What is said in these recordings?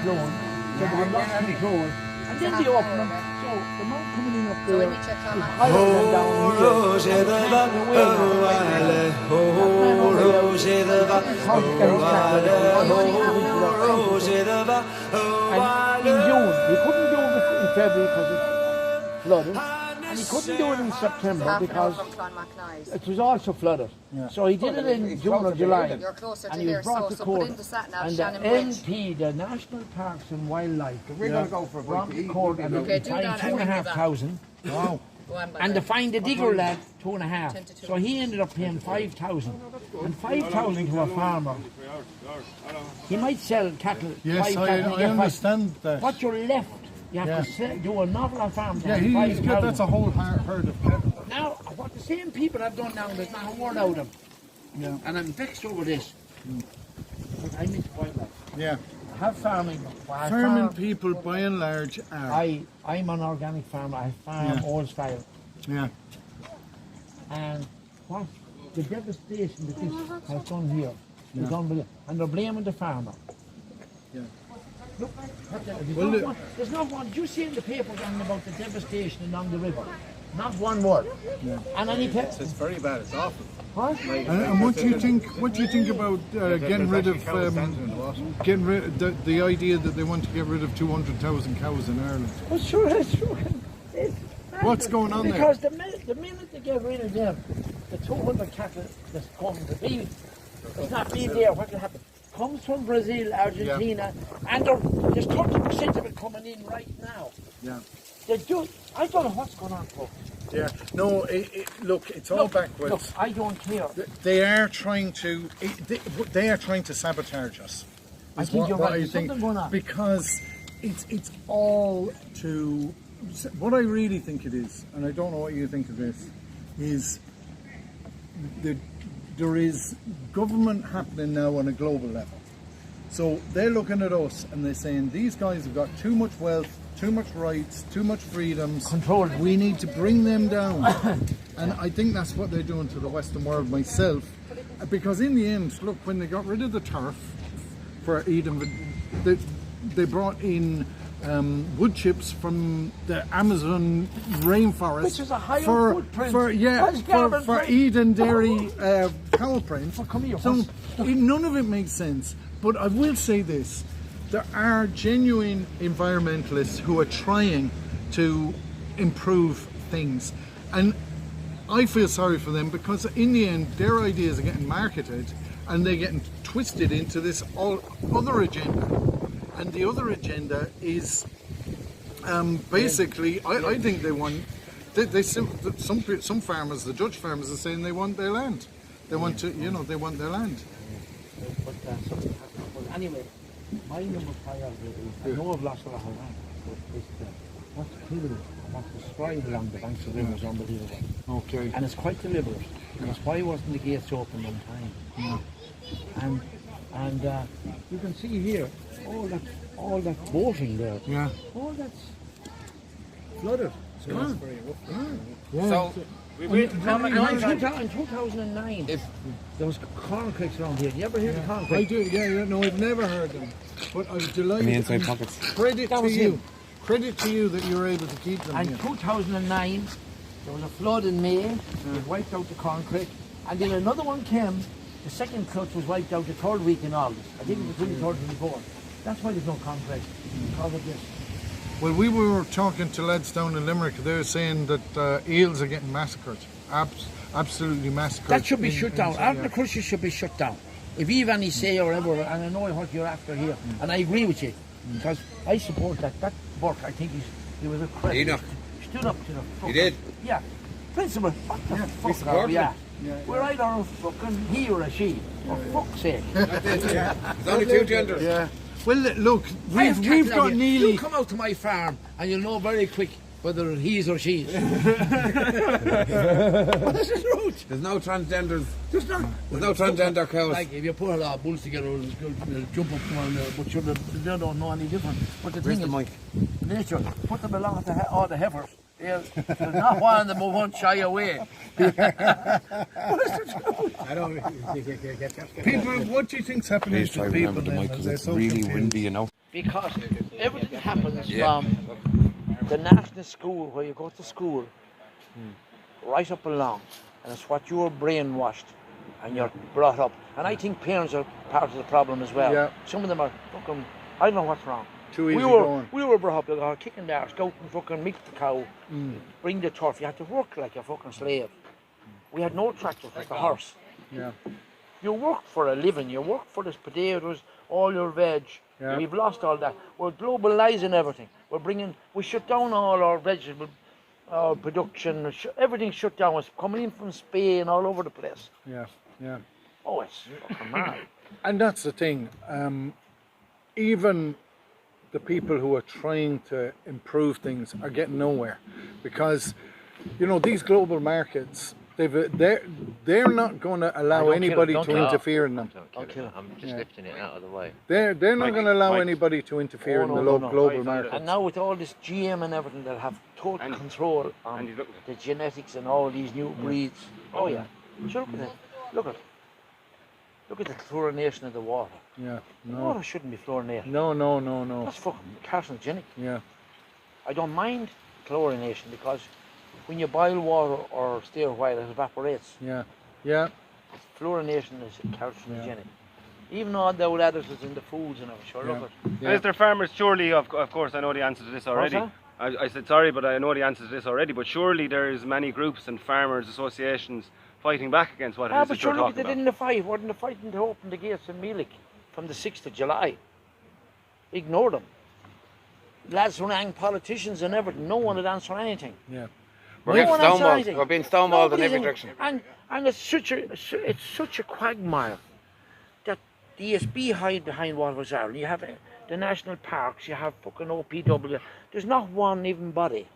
clone, so they lost control. And then they open them. So the man coming in up there is higher than down here. And in June, he couldn't do it in February because it's flooded. And he couldn't do it in September because it was also flooded. Yeah. So he did it in June or July. And he was brought to court. And the NP, the National Parks and Wildlife, we're going to go for a brought to court and they fined 2,500. Wow. And they fined the digger lad 2,500. So he ended up paying 5,000. And 5,000 to a farmer. He might sell cattle. Yes, I understand that. What you're left, you have to do an awful lot of farm. Yeah, he's good. That's a whole herd of cattle. Now, what the same people have done now, there's not a word out of them. Yeah. And I'm vexed over this. I miss wildlife. Yeah. I have farming. Farming people, by and large, are. I'm an organic farmer. I farm old style. Yeah. And what the devastation that this has done here is unbelievable. And they're blaming the farmer. Yeah. Look, there's no one. Did you see in the paper about the devastation along the river? Not one word. Yeah. And any it's very bad. It's awful. What? And what do you think? What do you think about getting rid of the idea that they want to get rid of 200,000 cows in Ireland? Well, sure, it's true. What's going on because there? Because the minute they get rid of them, the 200 cattle that's coming to be, it's not being there. What will happen? Comes from Brazil, Argentina, and there's 30% of it coming in right now. Yeah. I don't know what's going on, folks. Yeah. No, look, it's all backwards. Look, I don't care. They are trying to. They are trying to sabotage us. I think you're right. There's something going on. Because it's all to. What I really think it is, and I don't know what you think of this, is there is government happening now on a global level. So they're looking at us and they're saying these guys have got too much wealth, too much rights, too much freedoms. Control. We need to bring them down. And I think that's what they're doing to the Western world myself. Because in the end, look, when they got rid of the tariff for Eden, they brought in wood chips from the Amazon rainforest, which is a higher footprint for Eden dairy cow print. Oh, come here. So none of it makes sense. But I will say this: there are genuine environmentalists who are trying to improve things, and I feel sorry for them because in the end, their ideas are getting marketed and they're getting twisted into this other agenda. And the other agenda is basically, I think they want. Some farmers, the Dutch farmers, are saying they want their land. They want to, they want their land. But anyway, my number priority is, I know I've lost a lot of land, but it's what's clear, what's destroyed along the banks of the river is unbelievable. Okay. And it's quite deliberate, because why wasn't the gates open on time? Yeah. And you can see here, all that boating there. Yeah. All that's flooded. It's gone. Yeah. So, in 2009, there was corn creeks around here. You ever hear the corn creeks? I do, yeah, no, I've never heard them. But I was delighted. In the inside pockets. Credit to you. Credit to you that you were able to keep them And here. 2009, there was a flood in May. It wiped out the corn creek. And then another one came. The second clutch was wiped out the third week in August. I think it was 23rd and 24th. That's why there's no corn creek, because of this. Well, we were talking to lads down in Limerick. They were saying that eels are getting massacred. Absolutely massacred. That should be shut down. Art the cruises should be shut down. If you have any say or ever, and I know what you're after here, and I agree with you, because I support that. That work, I think he was a credit. He stood up to the fuck. He did? Yeah. Principal, what the fuck are we at? We're either a fucking he or a she. For fuck's sake. There's only two genders. Yeah. Well, look, we've got nearly... You come out to my farm and you'll know very quick whether he's or she's. But this is rude. There's no transgenders. There's no transgender cows. Like if you put a lot of bulls together, they'll jump up to one another, but sure, they don't know any different. But the thing is, nature, put them along with all the heifers. There's not one of them who won't shy away. I don't. People, what do you think's happening to people? Please try to remember the mic because it's really windy, because everything happens from the national school where you go to school right up along, and it's what you're brainwashed and you're brought up. And I think parents are part of the problem as well. Yeah. Some of them are fucking, I don't know what's wrong. Too easy We were brought up like kicking the arse, go out and fucking milk the cow, bring the turf. You had to work like a fucking slave. We had no tractors like a horse. Yeah. You work for a living, you work for the potatoes, all your veg. Yeah. We've lost all that. We're globalising everything. We shut down all our vegetable production, everything's shut down. It's coming in from Spain, all over the place. Yeah. Yeah. Oh, it's fucking mad. And that's the thing. Even the people who are trying to improve things are getting nowhere, because you know these global markets. They're not going to allow anybody to interfere in them. I'm just lifting it out of the way. They're not going to allow anybody to interfere in the global markets. And now with all this GM and everything, they'll have total control on the genetics and all these new breeds. Oh yeah. Sure, look at the chlorination of the water. Yeah. No. Water shouldn't be fluorinated. No. That's fucking carcinogenic. Yeah. I don't mind chlorination because when you boil water or stay a while, it evaporates. Yeah. Yeah. Fluorination is carcinogenic. Even all the old additives in the foods and everything. Sure, look at. Mr. Farmers, surely, of course, I know the answer to this already. I said sorry, but I know the answer to this already. But surely there is many groups and farmers associations fighting back against what it is that you're talking they about. didn't fight. Wasn't the fighting to open the gates in Meelick from the 6th of July? Ignore them. Lads who rang politicians and everything. No one had answered anything. Yeah. We're being stonewalled in every direction. And it's such a quagmire that the ESB hide behind what was there. You have the national parks, you have fucking OPW. There's not one even body.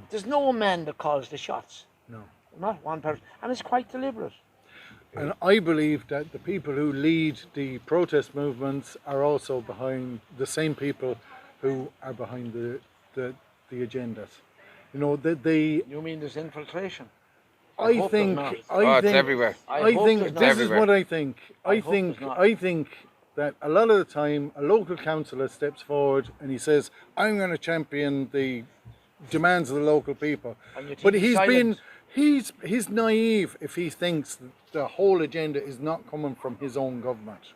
There's no man that calls the shots. No. Not one person. And it's quite deliberate. And I believe that the people who lead the protest movements are also behind the same people who are behind the agendas. You know, You mean there's infiltration? I think it's everywhere. I think this is what I think. I think that a lot of the time a local councillor steps forward and he says, I'm going to champion the demands of the local people. But he's naive if he thinks that the whole agenda is not coming from his own government.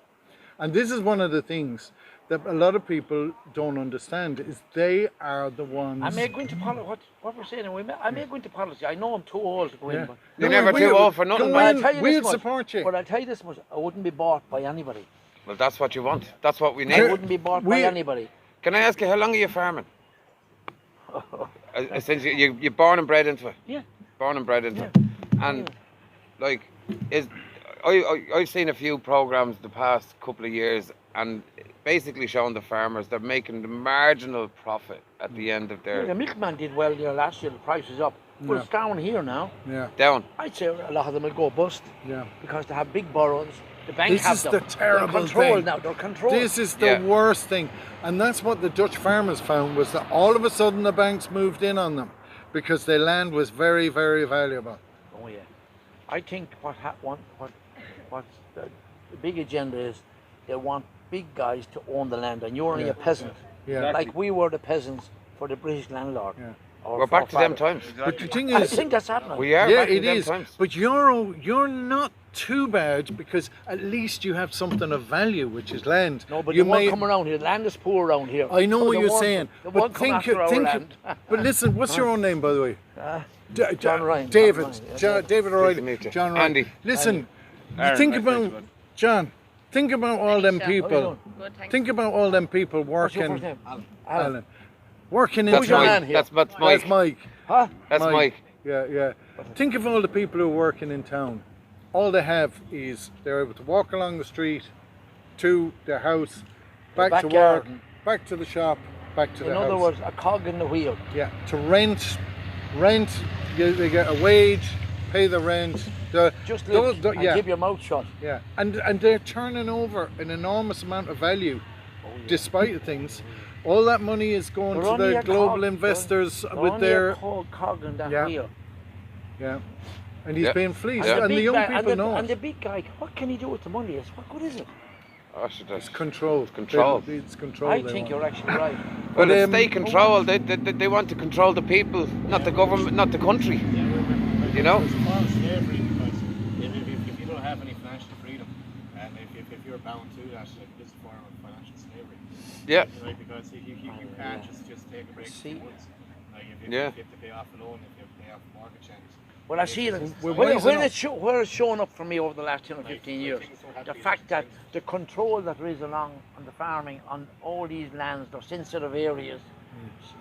And this is one of the things that a lot of people don't understand, is they are the ones... I may go into politics, what we're saying, I may go into politics. I know I'm too old to go in, but... You're never too old for nothing, man. We'll support you. But I'll tell you this much, I wouldn't be bought by anybody. Well, that's what you want. That's what we need. I wouldn't be bought by anybody. Can I ask you, how long are you farming? Since you're born and bred into it. Yeah. Born and bred into it. And, like, I've seen a few programmes the past couple of years, and basically showing the farmers they're making the marginal profit at the end of their... The milkman did well there last year, the price is up. But it's down here now. Yeah. Down. I'd say a lot of them will go bust. Yeah. Because they have big borrows. The bank This have is them. the terrible They're controlled thing. now, they're controlled. This is the worst thing. And that's what the Dutch farmers found, was that all of a sudden the banks moved in on them because their land was very, very valuable. Oh yeah. I think what the big agenda is, they want big guys to own the land, and you're only a peasant. Yeah. Like we were the peasants for the British landlord. Yeah. We're back to them times. But the thing I is, think that's happening. We are yeah, back to it them is. times. But you're not too bad, because at least you have something of value, which is land. No, but you they won't come around here. Land is poor around here. I know So what they you're won't- saying. They But won't come after our land. but listen, what's your own name, by the way? John Ryan. David. John Ryan, David Nice to O'Reilly. meet you. John Ryan. Andy. Listen, Aaron, think nice to meet about, you, bud. John, think about all them How you people. doing? Good, thanks. Think about all them people What's your first working. name? Alan. Working in That's your town. man Mike. here? That's That's Mike. Mike. Huh? That's Mike. Yeah. Think of all the people who are working in town. All they have is they're able to walk along the street to their house, back to work, backyard. back to the shop, back to In the other house. words, a cog in the wheel. Yeah, to rent, they get a wage, pay the rent. Just live and yeah, keep your mouth shut. yeah, and they're turning over an enormous amount of value, despite things. All that money is going They're to only the a global cog. investors They're with only their a cog in that Yeah. wheel. yeah, and he's Yeah. being fleeced, Yeah. and the young guy, people know and it. the big guy, what can he do with the money? What good is it? Oh, should It's control. Control. It's control. I think you're actually right. Well, But, it's state control. They want to control the people, not the government, not the country. You know? It's more slavery because if you don't have any financial freedom, and if you're bound to that, it's a form of financial slavery. Yeah. Right, because you can't just take a break for months. Like if you have to pay off a loan, if you have to pay off a mortgage change. Well, I see it. Where it's shown up for me over the last 10 or 15 years, the fact that the control that there is along on the farming on all these lands, those sensitive areas,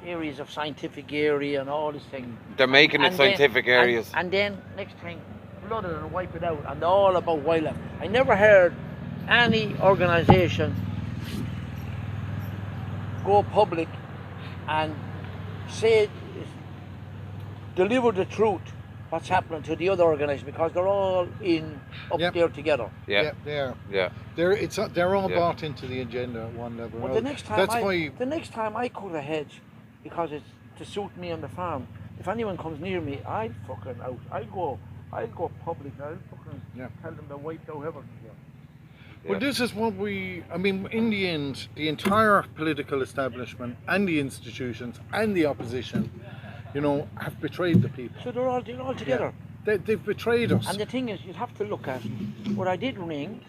areas of scientific area and all these things. They're making it scientific areas. And then next thing, flood it and wipe it out, and all about wildlife. I never heard any organisation go public and say, deliver the truth. What's happening to the other organisation, because they're all up there together. Yeah, they are. Yeah, they're all bought into the agenda at one level. But the next time I cut a hedge, because it's to suit me on the farm. If anyone comes near me, I'll fucking out. I'll go public. I'll fucking tell them to wipe out everything. Yeah. Well, this is what in the end, the entire political establishment and the institutions and the opposition, have betrayed the people. So they're all together. Yeah. They've betrayed us. And the thing is, you'd have to look at what I did ring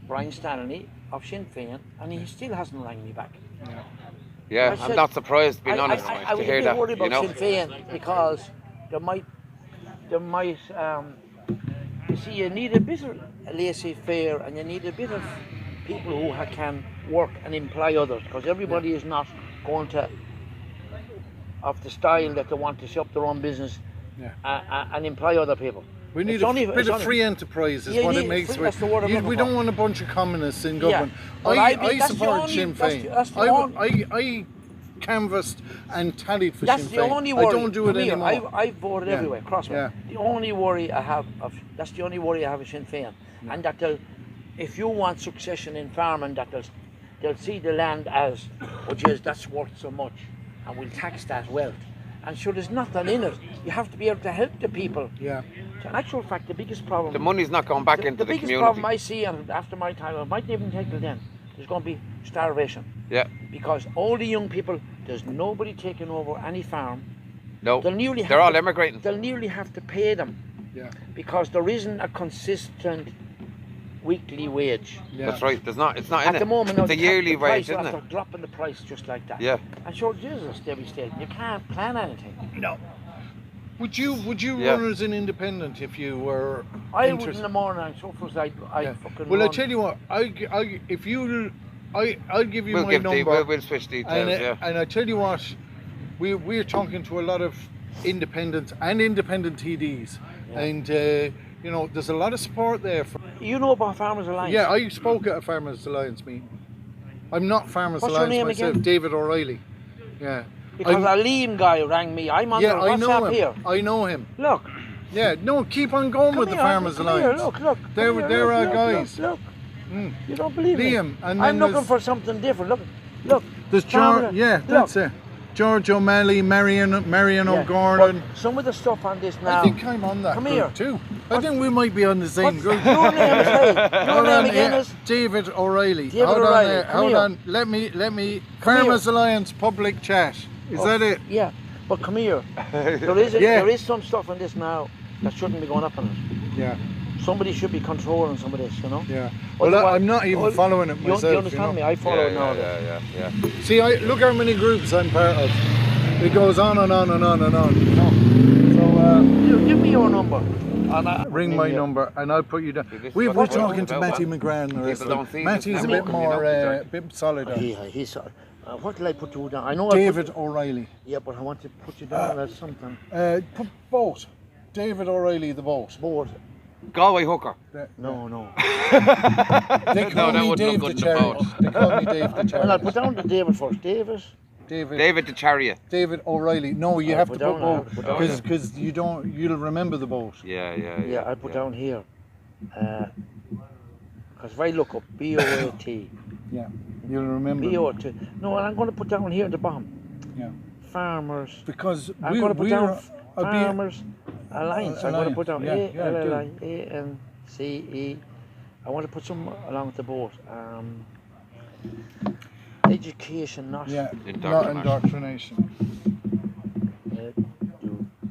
Brian Stanley of Sinn Féin, and he still hasn't rang me back. Yeah, I'm not surprised, being honest, to hear that. I was a bit worried about Sinn Féin because there might. You see, you need a bit of laissez-faire, and you need a bit of people who can work and employ others, because everybody is not going to. Of the style that they want to set up their own business and employ other people. We need a bit of free enterprise is what it makes. We don't want a bunch of communists in government. I support Sinn Féin. I canvassed and tallied for Sinn Féin. That's the only worry. I don't do it anymore. I voted everywhere, crossway. The only worry I have of Sinn Féin, and that if you want succession in farming, that they'll see the land as, that's worth so much. And we'll tax that wealth. And sure, there's nothing in it. You have to be able to help the people. Yeah. So in actual fact, the biggest problem... The money's not going back into the community. The biggest problem I see, and after my time, I might even take till then, there's going to be starvation. Yeah. Because all the young people, there's nobody taking over any farm. No, they're all emigrating. They'll nearly have to pay them. Yeah. Because there isn't a consistent weekly wage. Yeah. That's right. It's not at the moment. It's a yearly wage, isn't it? They're dropping the price just like that. Yeah. And sure, Jesus, steady state. You can't plan anything. No. Would you run as an independent if you were? I would in the morning. So first I fucking. Well, run. I tell you what. I'll give you my number. We'll switch details. And I tell you what, we're talking to a lot of independents and independent TDs, and. There's a lot of support there. You know about Farmers Alliance? Yeah, I spoke at a Farmers Alliance meeting. I'm not Farmers What's Alliance your name myself, again? David O'Reilly. Yeah. Because a Liam guy rang me. I'm on the WhatsApp here. I know him. Look. Yeah, no, keep on going with the Farmers Alliance. Look. They're our guys. Look. You don't believe Liam, me? and I'm looking for something different. Look. There's George. Yeah, that's it. George O'Malley, Marion O'Gordon. Some of the stuff on this now. I think I'm on that group too. I think we might be on the same group. Your name is Your name again is David O'Reilly. Hold on. Let me. Farmers Alliance public chat. Is that it? Yeah, but come here. There is some stuff on this now that shouldn't be going up on it. Yeah. Somebody should be controlling some of this, Yeah. Well, I'm not even following it myself. You understand me? I follow it now. Yeah. See, look how many groups I'm part of. It goes on and on and on and on. So, give me your number. Ring my number and I'll put you down. We're talking to Matty McGran. Matty's a bit more, bit solider. He's what will I put you down? I know David O'Reilly. Yeah, but I want to put you down as something. Put boat. David O'Reilly, the boat. Galway hooker. No. They call me Dave the Chariot. Well, I'll put down the David first. David the Chariot. David O'Reilly. No, you have to put boat because you'll remember the boat. Yeah. I'll put down here. Because if I look up B-O-A-T. Yeah, you'll remember. B-O-A-T. No, and I'm going to put down here at the bottom. Yeah. Farmers. Because I'm going to put down Farmers Alliance. I'm going to put down A-L-L-I-A-N-C-E I want to put some along with the boat. Education, not Yeah, not Indoctrination.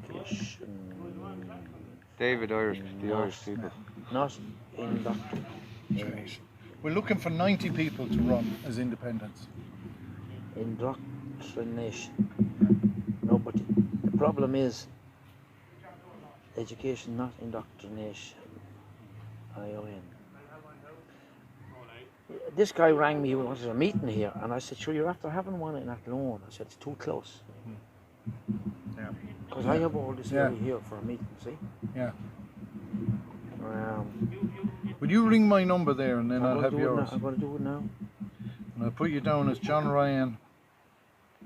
education. David, the Irish people. Not indoctrination. We're looking for 90 people to run as independents. Indoctrination. No, but the problem is education, not indoctrination. ION. This guy rang me, he wanted a meeting here, and I said, sure, you're after having one in Athlone. I said, it's too close. Yeah. Because I have all this area here for a meeting, see? Yeah. Um, Will you ring my number there and then I'll have yours? I'm going to do it now. And I'll put you down as John Ryan.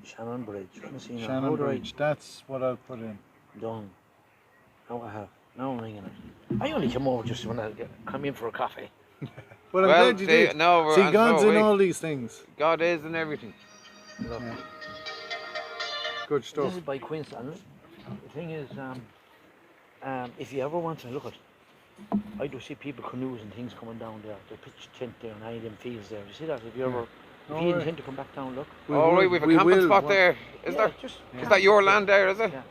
Shannon Bridge. Let me see now. Shannon Bridge. That's what I'll put in. Done. Now I have. Now I'm ringing it. I only come over just when I come in for a coffee. Well, I'm glad you did. No, see, God's in all these things. God is in everything. Look. Yeah. Good stuff. This is by coincidence. The thing is, if you ever want to look at, I do see people canoes and things coming down there. They pitch a tent there and hang them fields there. You see that? If you ever, if you intend to come back down, look. All right, we've a camping spot there. Is there? Is that your land there? Is it? Yeah.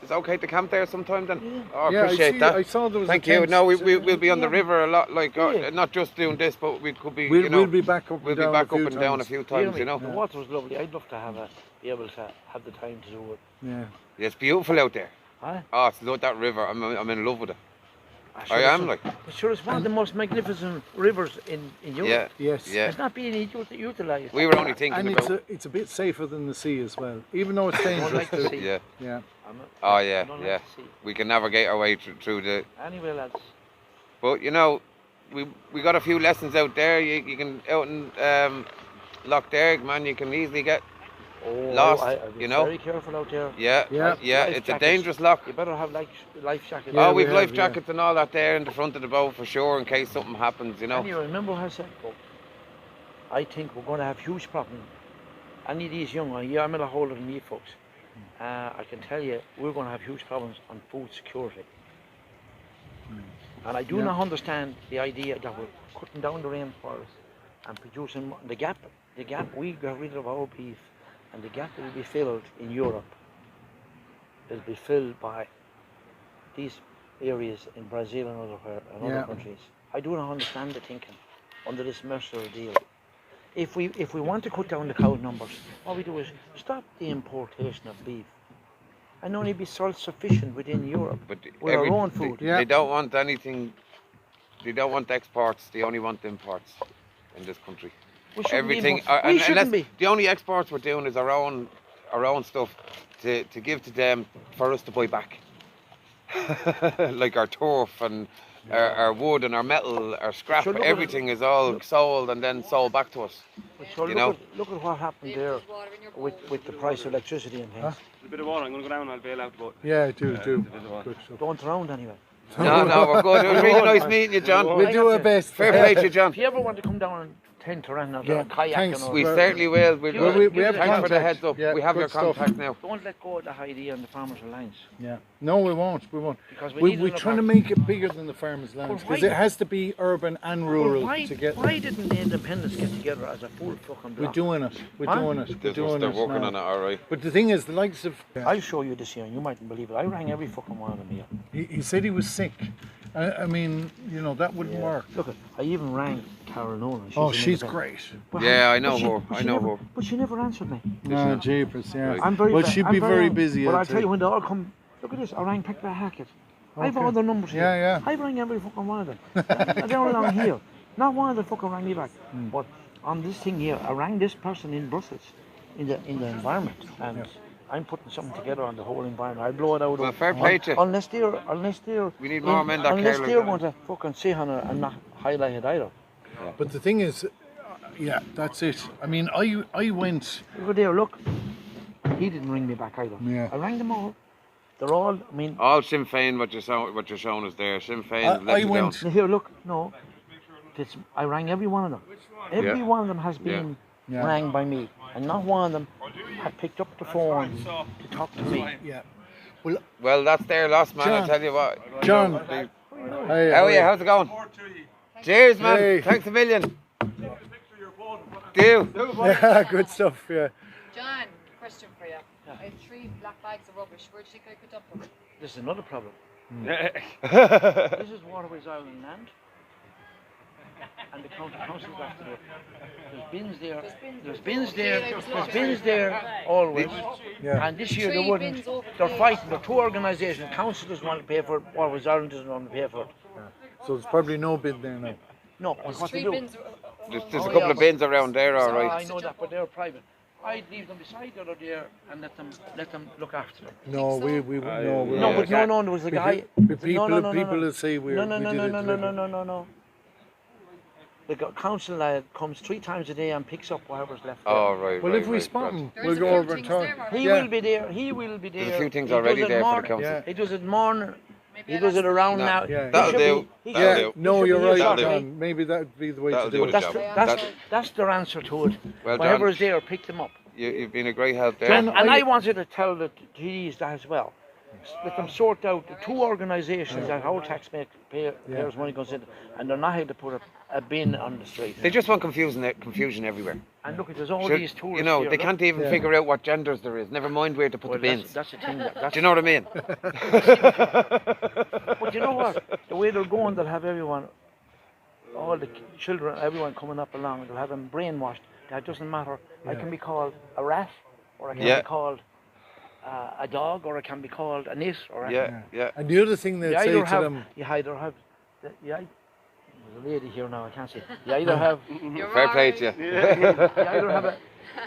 Is it okay to camp there sometime then? Yeah. Oh, I appreciate that. I saw there was Thank a you. tent. No, we'll be on the river a lot, like not just doing this, but we could be. We'll be back up. We'll be back up and down a few times. You know. The water was lovely. I'd love to be able to have the time to do it. Yeah. It's beautiful out there. Huh? Oh, it's like that river. I'm in love with it. I am like. But sure, it's one of the most magnificent rivers in Europe. Yeah. Yes. Yeah. It's not being utilised. We were only thinking And about. it's a bit safer than the sea as well, even though it's dangerous. like the sea. Yeah. Yeah. Oh yeah, I don't like yeah. the sea. We can navigate our way through the. Anyway, lads. But you know, we got a few lessons out there. You can out in Loch Derg, man. You can easily get lost. I'd be you know. very careful out there. Yeah. Yeah. It's a dangerous loch. You better have life jackets. Oh, we we've have, life yeah. jackets and all that there in the front of the boat for sure, in case something happens. You know. And you remember what I said, folks? I think we're going to have huge problems. Any of these young, I'm in a older than you folks. I can tell you, we're going to have huge problems on food security. And I do not understand the idea that we're cutting down the rainforest and producing the gap. We got rid of our beef, and the gap that will be filled in Europe will be filled by these areas in Brazil and other countries. I do not understand the thinking under this Mercer deal. If we want to cut down the cow numbers, what we do is stop the importation of beef and only be self-sufficient within Europe with our own food. They don't want anything. They don't want exports. They only want imports in this country. Everything. The only exports we're doing is our own stuff to give to them for us to buy back, like our turf and. Our wood and our metal, our scrap, everything is all sold and then sold back to us. So look at what happened there with the price of electricity and things. A bit of water, I'm going to go down and I'll bail out the boat. Yeah, do. Don't drown anyway. No, we're good. It was really nice meeting you, John. We'll do our best. Fair play to you, John. If you ever want to come down and tent around or kayak, thanks. We certainly will. we have Thanks for the contact. heads up. Yeah, we have your good contact now. don't let go of the idea on the Farmers Alliance. Yeah. No, we won't. Because We're trying to make it bigger than the Farmers' Lands because it has to be urban and rural to get. Why didn't the independents get together as a full fucking block? We're doing it. We're doing it. They're working on it, all right. But the thing is, the likes of. I'll show you this here, and you mightn't believe it. I rang every fucking one of them here. He said he was sick. I mean, that wouldn't work. Look, I even rang Carol Nolan. She's great. Yeah, I know her. But she never answered me. No, jeepers, yeah. I'm very. Well, she'd be very busy. But I'll tell you when they all come. Look at this. I rang Pickler Hackett. I've all their numbers here. Yeah. I rang every fucking one of them. They're all along here. Not one of them fucking rang me back. But on this thing here, I rang this person in Brussels, in the environment, and I'm putting something together on the whole environment. I blow it out. Well, fair play to you. Unless they're. We need more men that care Unless like they're that. going to fucking sit on it and not highlight it either. But the thing is, that's it. I mean, I went. Look there, look. He didn't ring me back either. Yeah. I rang them all. They're all. I mean. All Sinn Féin, what you're showing us there. Sinn Féin. I went. Here, look. No. I rang every one of them. Every one of them has been rang by me, and not one of them had picked up the phone to talk to me. Yeah. Well, that's their loss, man. John. I tell you what. John. Hey, how's it going? Cheers, man. Hey. Thanks a million. Do. Yeah, good stuff. Yeah. John, question for you. I have 3 black bags of rubbish. Where do you think I could dump them? This is another problem. This is Waterways Ireland land. And the county council's after it. There's bins there. There's bins there always. Yeah. And this year 3 they wouldn't. bins over They're there. fighting. The 2 organisations. Council doesn't want to pay for it. Waterways Ireland doesn't want to pay for it. So there's probably no bid there now. No, There's what 3 they do? bins. There's a couple of bins around there, all I right. know that, but they're private. I'd leave them beside the other there and let them look after them. No, we no. No, Yeah. but no, there was a guy. People No. will say we No. we did it deliberately. No. The council lad comes 3 times a day and picks up whatever's left. there. Oh, right. Well, right, if we right, spot right. him, There's we'll a go few over and things talk. there, He Yeah. will be there. He will be there. There's a few things He does already it there for the morning. council. Yeah. He does it morning. Maybe He I'll does it ask around No, now. yeah. He That'll should do. be- he That'll should- Yeah, do. no, he you're should be right, here That'll do. John. Maybe that'd be the way That'll to do do the it. job. That's their answer to it. Well, John, Whatever is there, pick them up. you've been a great help there. John, And I wanted to tell the TDs that as well. Let them sort out the 2 organisations that our taxpayers' money goes in, and they're not able to put a bin on the street. They just want confusion everywhere. And look, there's all Sure, these tourists you know, here, they look. can't even Yeah. figure out what genders there is. Never mind where to put Well, the bins. that's the thing. That's Do you know what I mean? But you know what? The way they're going, they'll have everyone, all the children, everyone coming up along, they'll have them brainwashed. That doesn't matter. I can be called a rat, or I can Yeah. be called a dog, or I can be called a nit, or a, Yeah. And the other thing they'll you say either to have, them, you either have, there's a lady here now, I can't see. You either have, You're Fair play alright. to you. you either have a,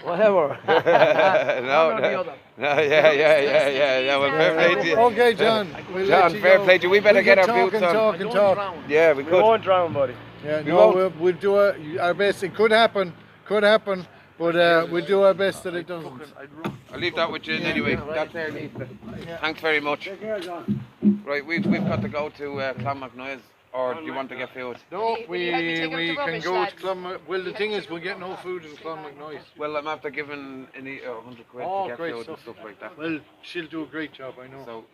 whatever. No, One or the no. other. No, yeah. Well, fair play to you. okay, John, we'll let John, you fair go. play to you. We better We'll get our talk boots and on. talk and Don't talk. drown. Yeah, we We could. won't drown, buddy. Yeah, We no, won't. we'll do our best. It could happen, but we'll do our best that it doesn't. I'll leave that with you anyway. That's there, Lisa. Thanks very much. Right, we've got to go to Clonmacnoise, or do you want to get food? No, Will you help me take out the we can rubbish, go lads? to Clonmacnoise. Well, the thing is, we'll get no food in Clonmacnoise. Well, I'm after giving 100 quid Oh, to get great food stuff. and stuff like that. Well, she'll do a great job, I know. So,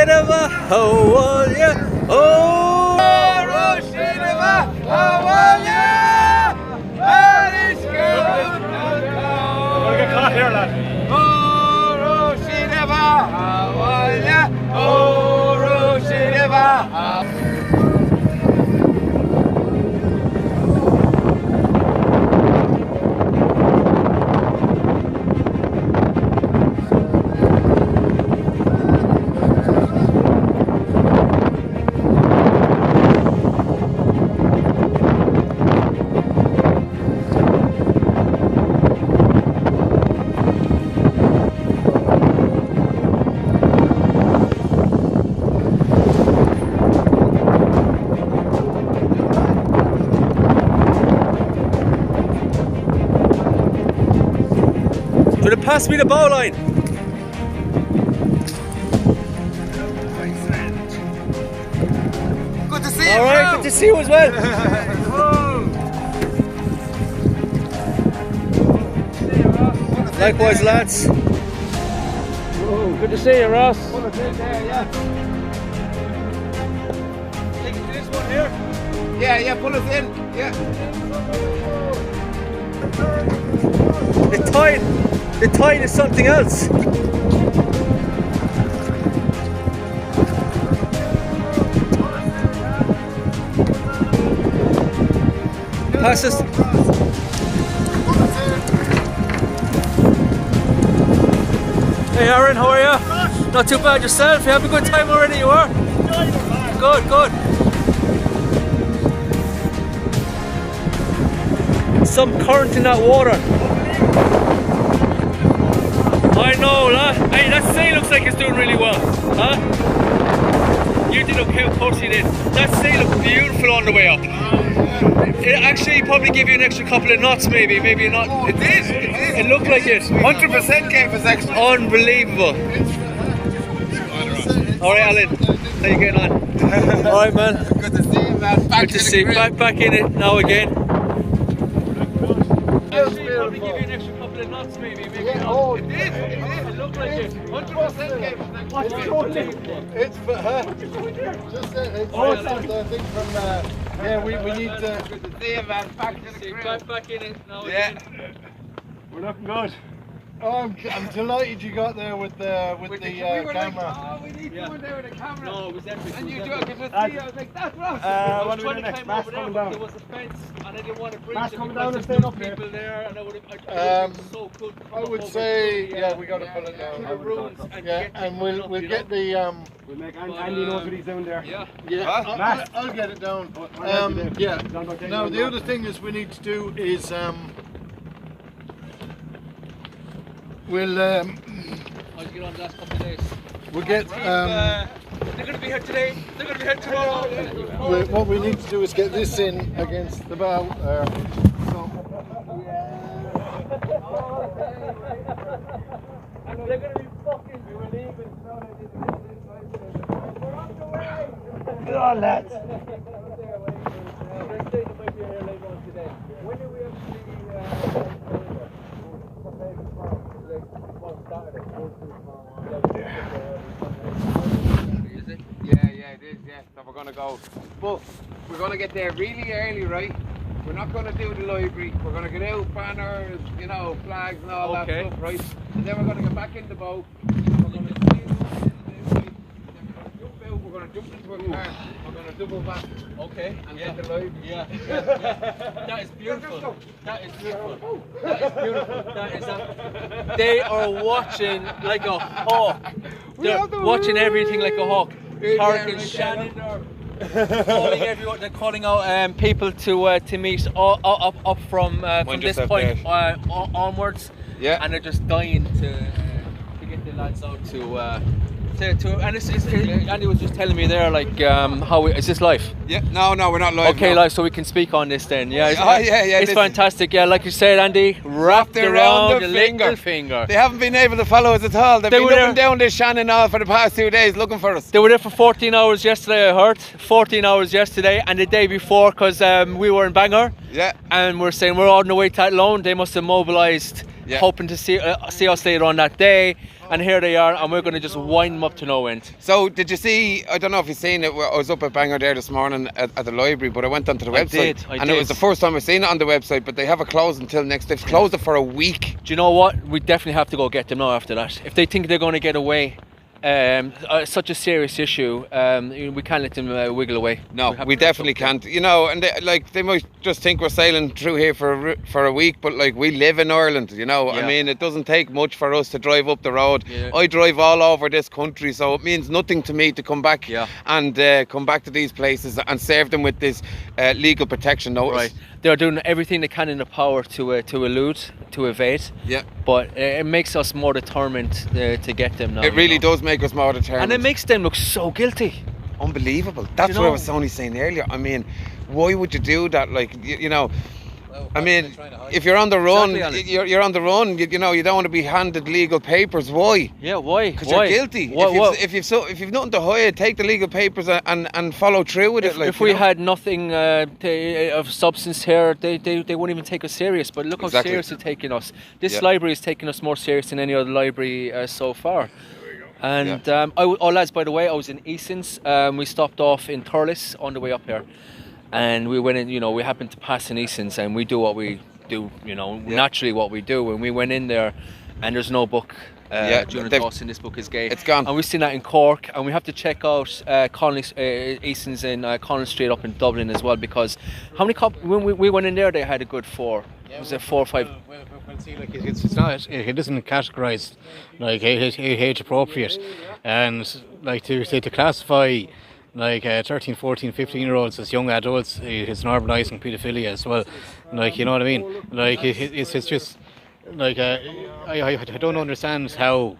Roshidava, how are ya? Oh, Roshidava, how are ya? Irish girl. We'll get caught here, lad. Oh, Roshidava, how are ya? Oh, Roshidava. Will you pass me the bow line? Good to see you. Alright, good to see you as well. Likewise, lads. Oh, good to see you, Ross. Yeah, pull us in. Yeah. The tide is something else. Pass us. Hey Aaron, how are you? Not too bad yourself? You have a good time already, you are? Good, good. Some current in that water. I know, lad. Hey, that sail looks like it's doing really well. Huh? You did okay, of course you did. That sail looked beautiful on the way up. It actually probably gave you an extra couple of knots, maybe not. It did. It looked like it. 100% gave us extra. Unbelievable. Alright, Alan. How you getting on? Alright, man. Good to see you, man. Good to see you. Back in it now again. Actually, probably give you an extra couple of knots, maybe not. It did. It looked like it. 100% gave us extra. What's going on? It's for her. Just it's I think from yeah, we need to. Good to see you, man. Back to the crib. Back in it now Yeah. again. We're looking good. Oh, I'm delighted you got there with the camera. We need someone there with a camera. No, it was epic. And you joke, I just see you, I was like, that's Ross. I what was do we trying do to next? climb Matt's over there, coming but down. there was a fence, and I didn't want to breach Matt's it coming because down and there's staying up people here. there, and I would have so cool. I would say yeah, we got to pull it down. The rooms and Yeah, get to and the we'll top, we'll you get know? the We'll make Andy knows what he's doing there. Yeah. yeah. I'll get it down. Yeah. Now the other thing is we need to do is we'll I'll get on the last couple of days. we'll get They're going to be here today. They're going to be here tomorrow. what we need to do is get this in against the bow. They're going to be fucking. We were leaving. Get on, lads. When do we Yeah, it is, yeah. So we're going to go. But we're going to get there really early, right? We're not going to do the library. We're going to get out banners, you know, flags and all that stuff, right? And then we're going to get back in the boat. And we're going to we're going to jump into a car. We're going to double back. Okay. And get the library. Yeah. That is beautiful. That is beautiful. That is beautiful. That is they are watching like a hawk. They're watching everything like a hawk. Tarek and Shannon are calling everyone. They're calling out people to meet up from this point onwards. Yeah. And they're just dying to get the lads out to and it's Andy was just telling me there like how is this live? Yeah, no, we're not live. Okay, no. live, so we can speak on this then. Yeah, yeah. It's fantastic. Yeah, like you said, Andy, wrapped around the little finger. They haven't been able to follow us at all. They've been up and down this Shannon all for the past 2 days looking for us. They were there for 14 hours yesterday, I heard. 14 hours yesterday and the day before because we were in Bangor. Yeah. And we're saying we're on the way to that loan. They must have mobilised, hoping to see us later on that day. And here they are, and we're going to just wind them up to no end. So, did you see, I don't know if you've seen it, I was up at Bangor there this morning at the library, but I went onto the website. I and did. It was the first time I've seen it on the website, but they have it closed until next, they've closed it for a week. Do you know what? We definitely have to go get them now after that. If they think they're going to get away, such a serious issue, we can't let them wiggle away. No, we definitely can't. You know, and they might just think we're sailing through here for a week, but like, we live in Ireland, you know. I mean, it doesn't take much for us to drive up the road. I drive all over this country, so it means nothing to me to come back and come back to these places and serve them with this legal protection notice. Right. They're doing everything they can in their power to elude, to evade. Yeah. But it makes us more determined to get them now. It really does make us more determined. And it makes them look so guilty. Unbelievable. That's what I was only saying earlier. I mean, why would you do that? Like, you know, I mean, if you're on the run, you're on the run. You know, you don't want to be handed legal papers. Why? Yeah, why? Because you're guilty. If you've nothing to hide, take the legal papers and follow through with it. Like, if we had nothing of substance here, they wouldn't even take us serious. But look how serious they're taking us. This library is taking us more serious than any other library so far. And lads, by the way, I was in Eason's. We stopped off in Thurles on the way up here. And we went in, you know, we happened to pass in Eason's, and we do what we do, you know, naturally what we do. And we went in there, and there's no book. Jonah Dawson, this book is gay. It's gone. And we've seen that in Cork, and we have to check out Eason's in Collins Street up in Dublin as well, because how many when we went in there, they had a good 4. Was it 4 or 5? Well, see, like it's not. It isn't categorised like age appropriate, and like to classify like 13, 14, 15-year-olds as young adults, it's normalising paedophilia as well. Like, you know what I mean? Like it's just like I don't understand how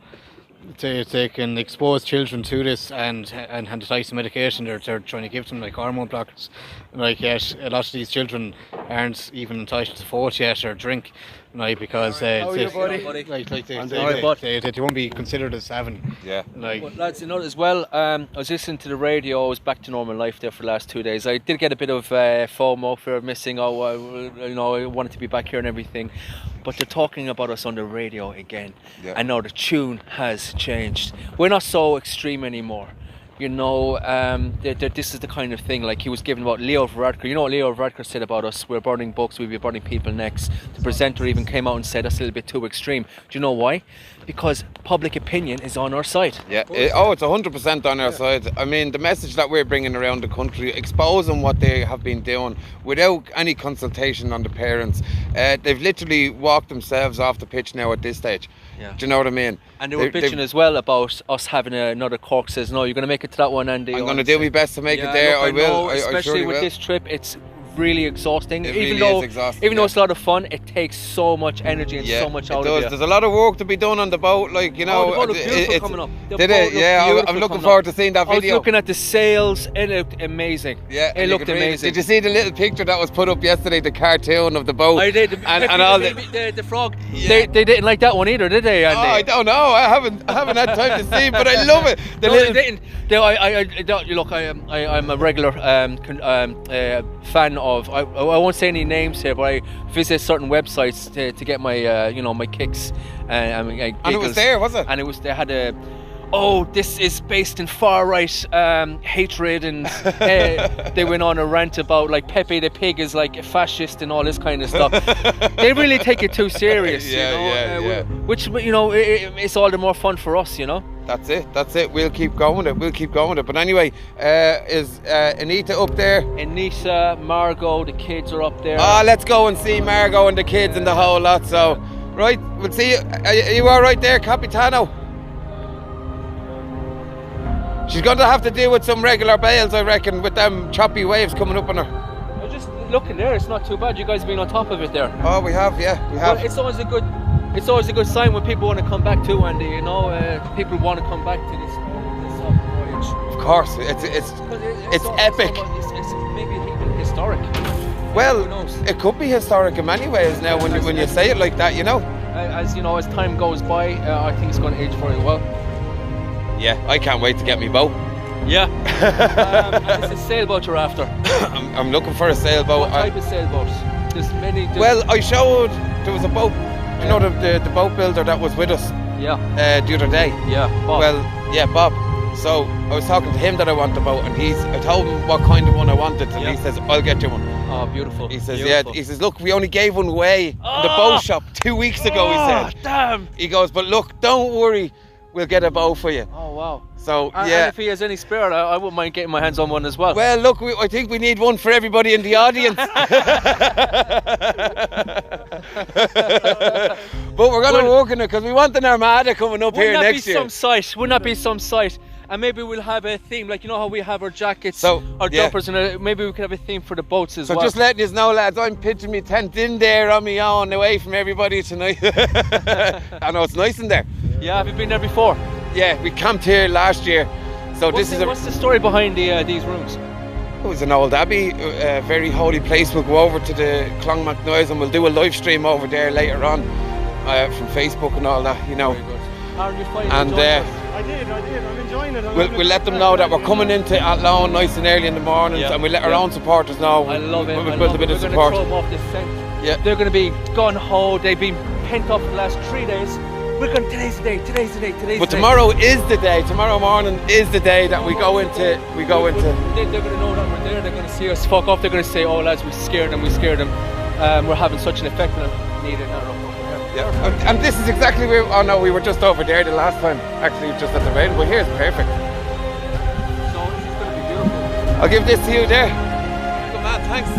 they can expose children to this and the types of medication they're trying to give them, like hormone blockers. Like, yet a lot of these children aren't even entitled to vote yet or drink, like, because they won't be considered as having. Yeah. Like, but lads, you know as well. I was listening to the radio. I was back to normal life there for the last 2 days. I did get a bit of FOMO for missing. I wanted to be back here and everything. But they're talking about us on the radio again. Yeah. And now the tune has changed. We're not so extreme anymore. You know, this is the kind of thing, like he was given about Leo Varadkar. You know what Leo Varadkar said about us? We're burning books, we'll be burning people next. The presenter even came out and said that's a little bit too extreme. Do you know why? Because public opinion is on our side. Yeah, it's 100% on our side. I mean, the message that we're bringing around the country, exposing what they have been doing without any consultation on the parents. They've literally walked themselves off the pitch now at this stage. Yeah. Do you know what I mean? And they were bitching as well about us having another Cork says, no, you're going to make it to that one, Andy. I'm going to do my best to make it there. Look, I will. Especially I with will. This trip, it's really exhausting. Even though it's a lot of fun, it takes so much energy and so much out of you. There's a lot of work to be done on the boat, like, you know. The boat looked beautiful coming up. Yeah, I'm looking forward to seeing that video. I was looking at the sails, it looked amazing. Yeah, it looked amazing. Did you see the little picture that was put up yesterday, the cartoon of the boat? I did. And all the frog. Yeah. They didn't like that one either, did they, Andy? Oh, I don't know. I haven't had time to see, but I love it. They didn't. Look, I'm a regular fan of. I won't say any names here, but I visit certain websites to get my my kicks and it was there, was it? And they had a. Oh, this is based in far right hatred, and they went on a rant about like Pepe the Pig is like a fascist and all this kind of stuff. They really take it too serious, which it's all the more fun for us, you know. That's it. We'll keep going with it. But anyway, is Anita up there? Anita, Margot, the kids are up there. Let's go and see Margot and the kids and the whole lot. So, right, we'll see you. Are you all right there, Capitano? She's going to have to deal with some regular bales, I reckon, with them choppy waves coming up on her. I'm just looking there. It's not too bad. You guys have been on top of it there. Oh, we have, yeah, we have. Well, it's always a good sign when people want to come back too, Andy. You know, people want to come back to this Sovereign Voyage. Of course, it's epic. It's maybe even historic. Well, it could be historic in many ways now when you say it like that, you know. As you know, as time goes by, I think it's going to age very well. Yeah, I can't wait to get me boat. Yeah. And it's a sailboat you're after. I'm looking for a sailboat. What type of sailboat? There's many. Well, I showed there was a boat. You know the boat builder that was with us. Yeah. The other day. Yeah. Bob. Well, yeah, Bob. So I was talking to him that I want the boat, and I told him what kind of one I wanted, and he says, "I'll get you one." Oh, beautiful. He says, beautiful. "Yeah." He says, "Look, we only gave one away in the boat shop 2 weeks ago." He said. Damn. He goes, "But look, don't worry, we'll get a boat for you." Oh wow. So and if he has any spare, I wouldn't mind getting my hands on one as well. Well, look, I think we need one for everybody in the audience. But we're going to work on it because we want an armada coming up here next year. Wouldn't that be some sight? And maybe we'll have a theme, like you know how we have our jackets, our dumpers, and maybe we could have a theme for the boats as well. So just letting you know, lads, I'm pitching my tent in there on my own, away from everybody tonight. I know it's nice in there. Yeah, have you been there before? Yeah, we camped here last year. So what's the story behind these rooms? It was an old abbey, a very holy place. We'll go over to the Clonmacnoise and we'll do a live stream over there later on from Facebook and all that, you know. Very good. How are you finding I did. I'm enjoying it. We'll let them know that we're coming into Athlone nice and early in the mornings, and we'll let our own supporters know. I love it. We'll build a bit of support. We're going to throw them off this scent. Yeah. They're going to be gun-ho. They've been pent up for the last 3 days. Today's the day. But tomorrow is the day. Tomorrow morning is the day that we go into. They're going to know that we're there. They're going to see us fuck off. They're going to say, "Oh lads, we scared them. We're having such an effect on them." Needed now. Yeah. And this is exactly where. Oh no, we were just over there the last time. Actually, just at the rain. But here's perfect. So this is going to be beautiful. I'll give this to you there. Good man. Thanks.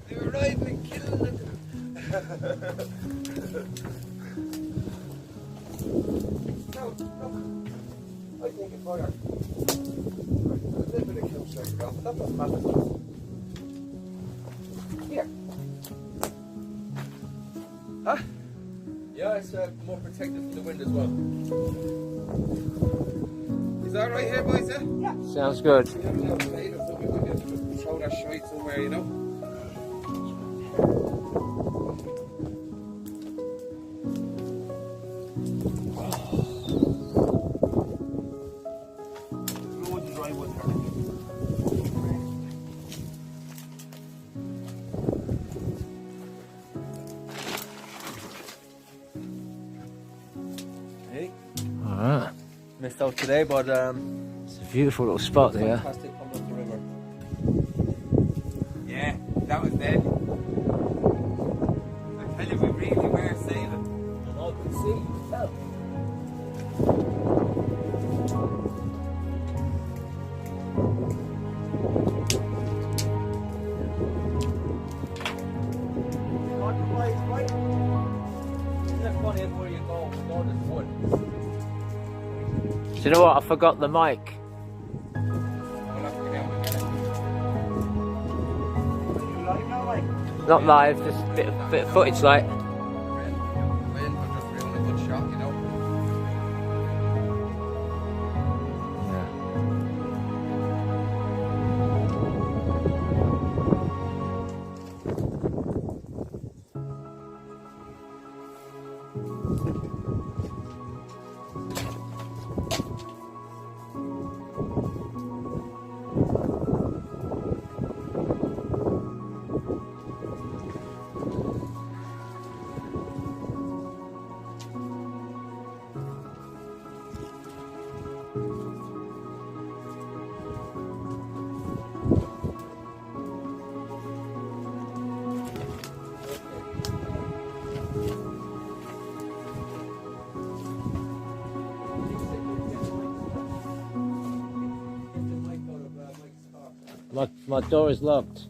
They were riding and killing it. No. I think it's fire. A little bit of kill straight around, but that doesn't matter. Here. Huh? Yeah, it's more protected from the wind as well. Is that right here, boys? Yeah. Sounds good. We have a little plate or something. We can throw that shite somewhere, you know. Alright. Missed out today, but it's a beautiful little spot there. Fantastic coming up the river. Yeah, that was dead. I tell you, we really were sailing. And I could see, hell. Do you know what? I forgot the mic. Not live, just a bit of footage, like. My door is locked.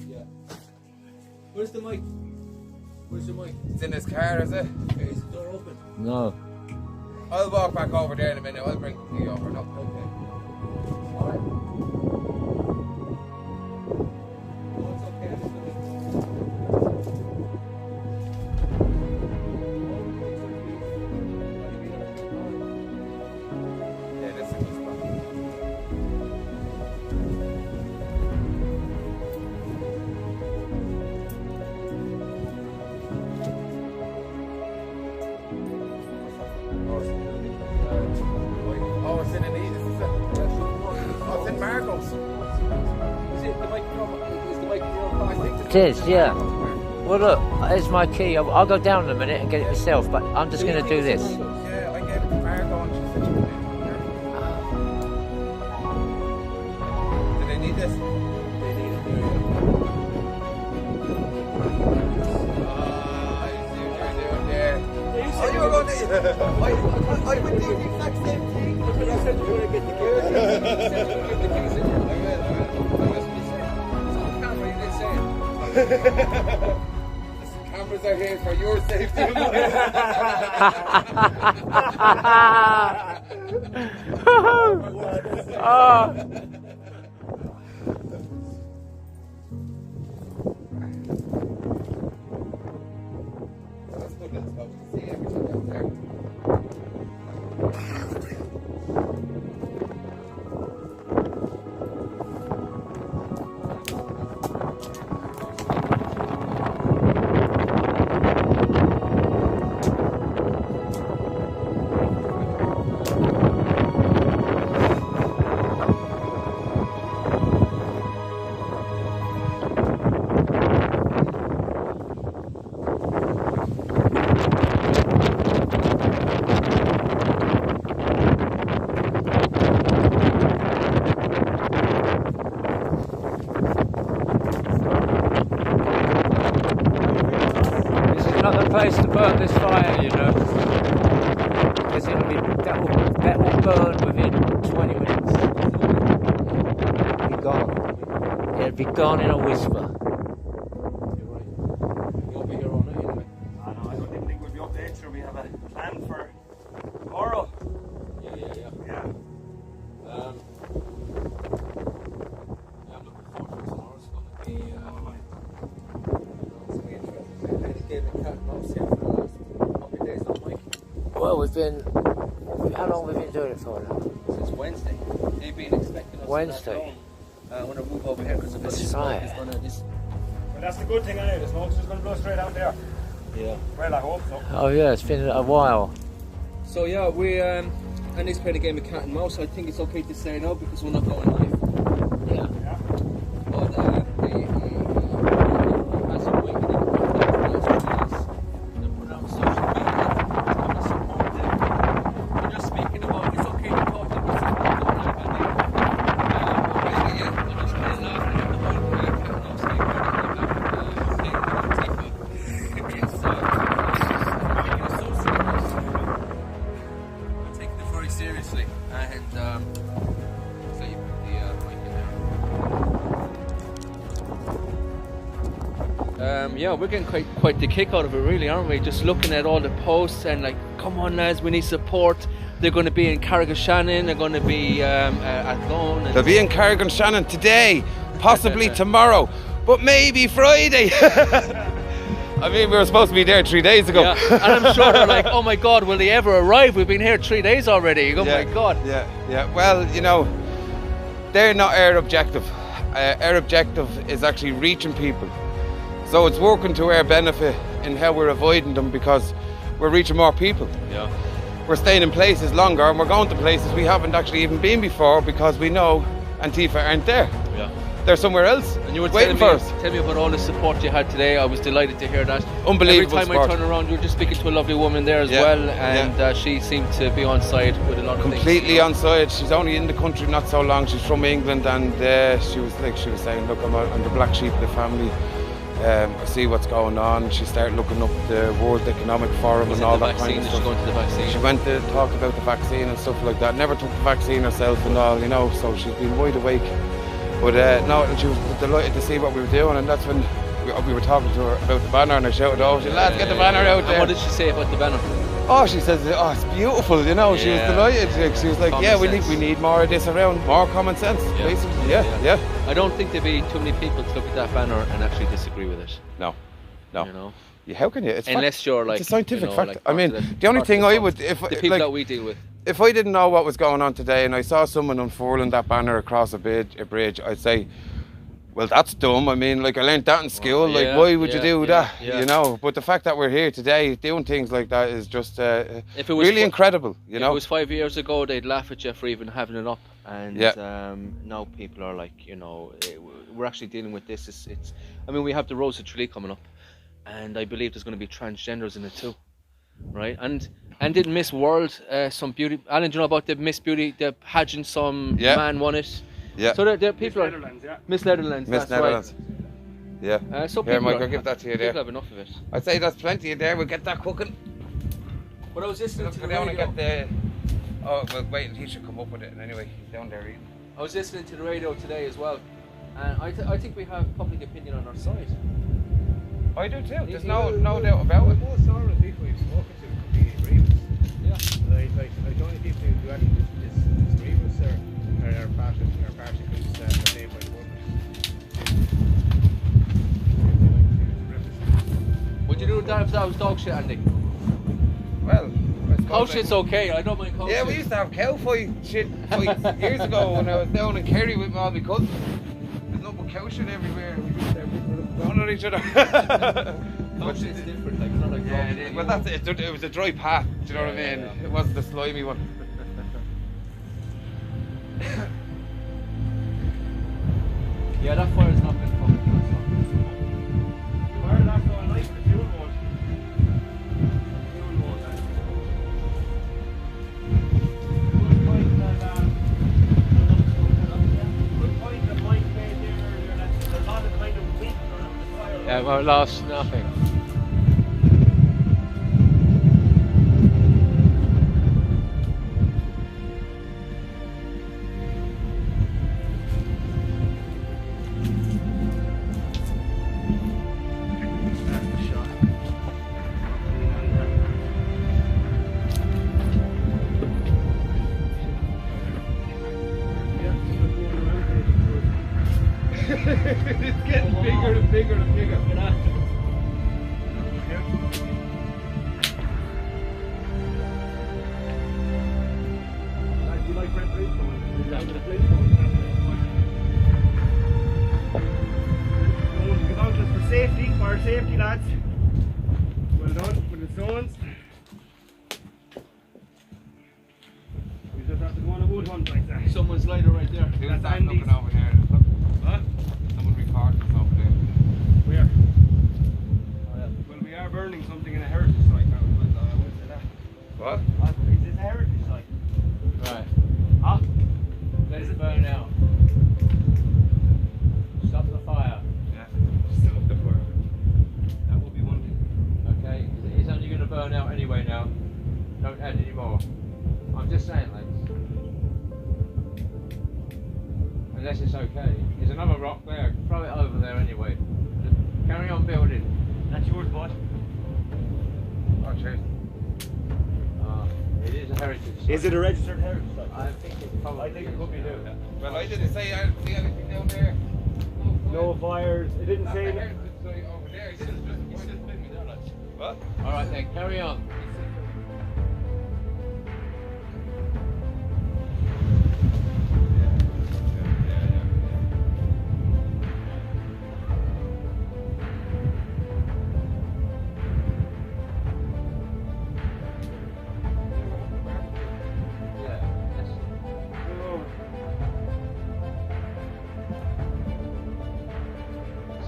Yeah. Where's the mic? Where's the mic? It's in his car, is it? Is the door open? No. I'll walk back over there in a minute. I'll bring the key over. No. Okay. Yeah, that's a good spot. Oh, it's in Anita's, is it? Oh, it's in Margot's. Is it the microphone? Is the microphone? I think It is, yeah. Well, look, there's my key. I'll go down in a minute and get it myself, but I'm just going to do this. Yeah, I gave it to Margot and she said she would do it. Do they need this? They need it there. I see what you're doing there. Oh, you were going to... I would do the exact same thing. But I said you were going to get the keys. You said you were going to get the keys in there. I will. It's on camera, you didn't say it. Listen, cameras are here for your safety. That's good, let's go. See everything out there. Place to burn this fire, you know, because that will burn within 20 minutes. It'll be gone. It'll be gone in a whisper. You'll be here all night anyway. I don't even think we'll be up there. Sure, we have a plan for tomorrow. Yeah. Yeah. I'm looking forward to tomorrow. It's going to be game of cat and mouse here for the last couple of days, not Mike. Well, how long have we been doing it for now? Since Wednesday. They've been expecting us Wednesday? I want to move over here because That's right. Well, that's the good thing, anyway. The smoke's just going to blow straight out there. Yeah. Well, I hope so. Oh yeah, it's been a while. So yeah, we Andy's played a game of cat and mouse. I think it's okay to say no because we're not going live. Yeah. Yeah. But he has a week and put it on social media to support them. We're just speaking about it's okay to talk to us about going live on there. We're just playing laughing at the whole cat and mouse game where it's so serious. We're taking it very seriously and so you put the mic in there. Yeah, we're getting quite the kick out of it, really, aren't we? Just looking at all the posts and like, come on, lads, we need support. They're going to be in Carrigashannon. They're going to be at Lone. They'll be in Carrigashannon today, possibly tomorrow, but maybe Friday. I mean, we were supposed to be there 3 days ago. Yeah. And I'm sure they're like, oh my God, will they ever arrive? We've been here 3 days already. Oh my God. Yeah. Well, you know, they're not our objective. Our objective is actually reaching people. So it's working to our benefit in how we're avoiding them because we're reaching more people. Yeah. We're staying in places longer and we're going to places we haven't actually even been before because we know Antifa aren't there. Yeah. They're somewhere else. And you were waiting for us. Tell me about all the support you had today. I was delighted to hear that. Unbelievable Every time support. I turn around, you were just speaking to a lovely woman there as well, and she seemed to be on side with a lot of things. Completely on side. She's only in the country not so long. She's from England, and she was saying, look, I'm the black sheep of the family. see what's going on. She started looking up the World Economic Forum and all that kind of stuff. She went to the vaccine. She went to talk about the vaccine and stuff like that. Never took the vaccine herself and all, you know, so she's been wide awake. But no, she was delighted to see what we were doing, and that's when we were talking to her about the banner, and I shouted, "Oh, lads, get the banner out there!" And what did she say about the banner? Oh, she says, "Oh, it's beautiful," you know. She was delighted. She was like, "Yeah, we need more of this around, more common sense, basically." Yeah. I don't think there'd be too many people to look at that banner and actually disagree with it. No. You know. Yeah, how can you? It's unless you're like it's a scientific fact. Like I mean, the only thing I would, if the people like, that we deal with. If I didn't know what was going on today and I saw someone unfurling that banner across a bridge, I'd say, well, that's dumb. I mean, like, I learned that in school. Like, why would you do that? You know. But the fact that we're here today doing things like that is just if it was really incredible. You know, if it was 5 years ago, they'd laugh at you for even having it up, and now people are like, you know, we're actually dealing with this. It's. I mean, we have the Rose of Tralee coming up, and I believe there's going to be transgenders in it too, right? And did Miss World some beauty? Alan, do you know about the Miss Beauty, the pageant? Some man won it. Yeah. So there people are Miss Netherlands. Miss Netherlands. Right. Yeah. So here, Mike, I'll give that to you there. People have enough of it. I'd say that's plenty in there. We'll get that cooking. But I was listening to the radio. radio. And get the. Oh, well, wait until he should come up with it. And anyway, he's down there eating. I was listening to the radio today as well, and I think we have public opinion on our side. I do too. There's no doubt about it. Most of the people we've spoken to completely agree with us. Yeah. Like the only people who actually disagree with us are our particles that are named by the government. Would you do that if that was dog shit, Andy? Well, cow shit's okay. I don't mind cow shit. Yeah, we used to have cow fights years ago when I was down in Kerry with all my cousins. There's no but cow shit everywhere. We used to have going at each other. Cow shit's different, like, not like dog shit. Well, that's it. It was a dry path. Do you know what I mean? Yeah. It wasn't the slimy one. Yeah, that fire's not been fucking good. Fire that's going like the fuel board. Yeah, well, lost nothing. It's getting bigger and bigger and bigger. For safety, fire safety, lads. Well done with the stones. We just have to go on a wood hunt like that. Someone's lighter right there. Who's that looking over there? What? Someone recording us over there. Where? Oh, yeah. Well, we are burning something in a heritage site now. I won't say that. What? Is this a heritage site? Right. Huh? Let it burn out. Stop the fire. Yeah. Stop the fire. That will be one thing. Okay? It's only going to burn out anyway now. Don't add any more. I'm just saying, like. Unless it's okay. There's another rock there. Throw it over there anyway. Just carry on building. That's yours, bud. Oh, cheers. It is a heritage site. Is it a registered heritage site? I think it probably I think it could be new. Well, I didn't say I didn't see anything down there. No fires. It didn't say that. Over there. He didn't just put me there, lads. What? Alright then, carry on.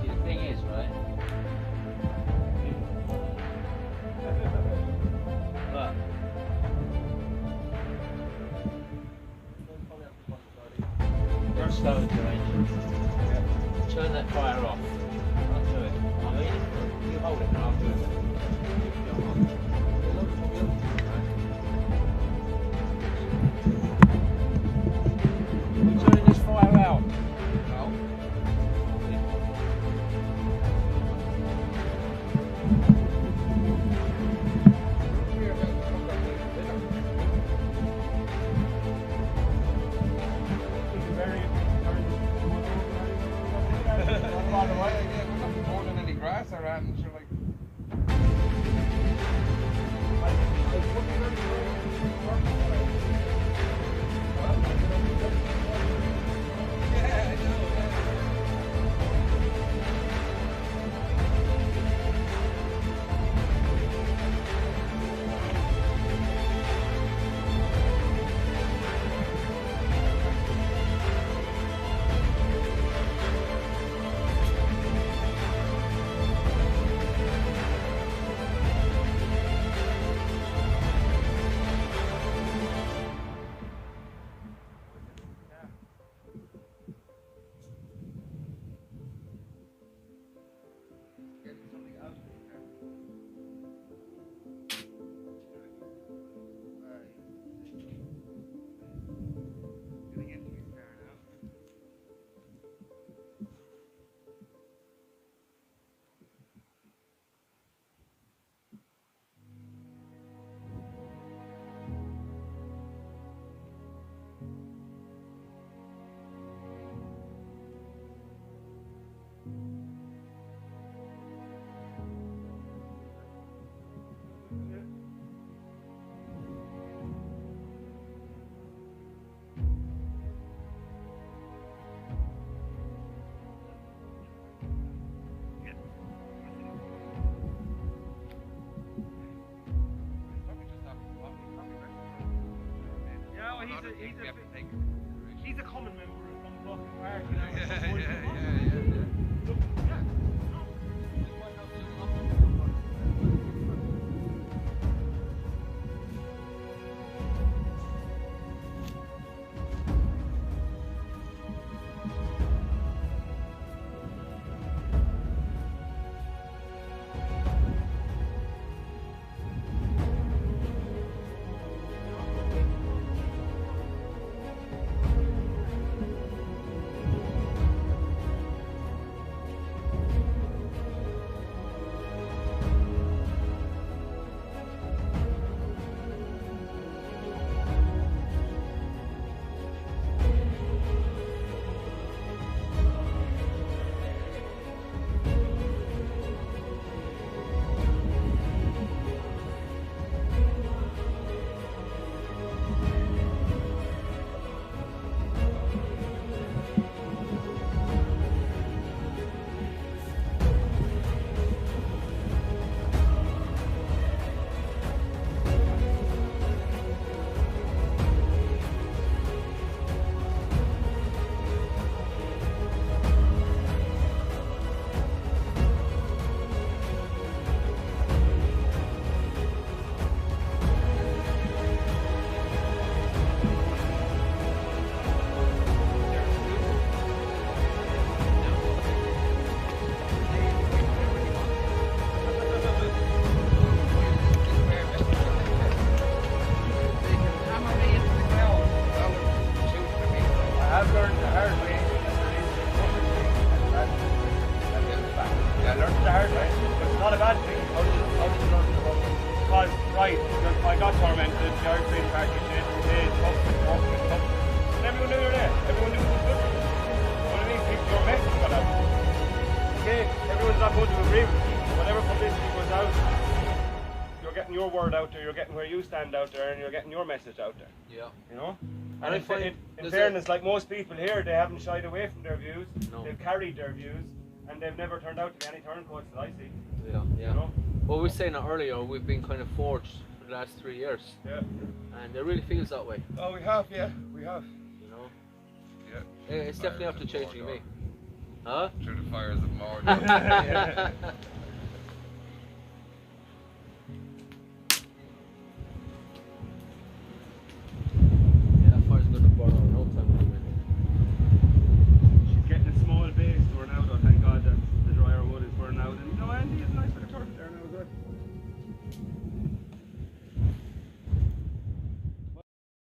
See, the thing is, right? Look. There's stones around you. Turn that fire off. I'll do it. You hold it now. We're turning this fire out. No. Grass around and shit like. He's a common member of some fucking park, stand out there and you're getting your message out there. Yeah. You know? And I find in fairness, like most people here, they haven't shied away from their views. No. They've carried their views and they've never turned out to be any turncoats that I see. Yeah, yeah. You know? Well, we were saying that earlier, we've been kind of forged for the last 3 years. Yeah. And it really feels that way. Oh, we have, yeah. We have. You know? Yeah. It's definitely after changing me. Huh? Through the fires of Mordor.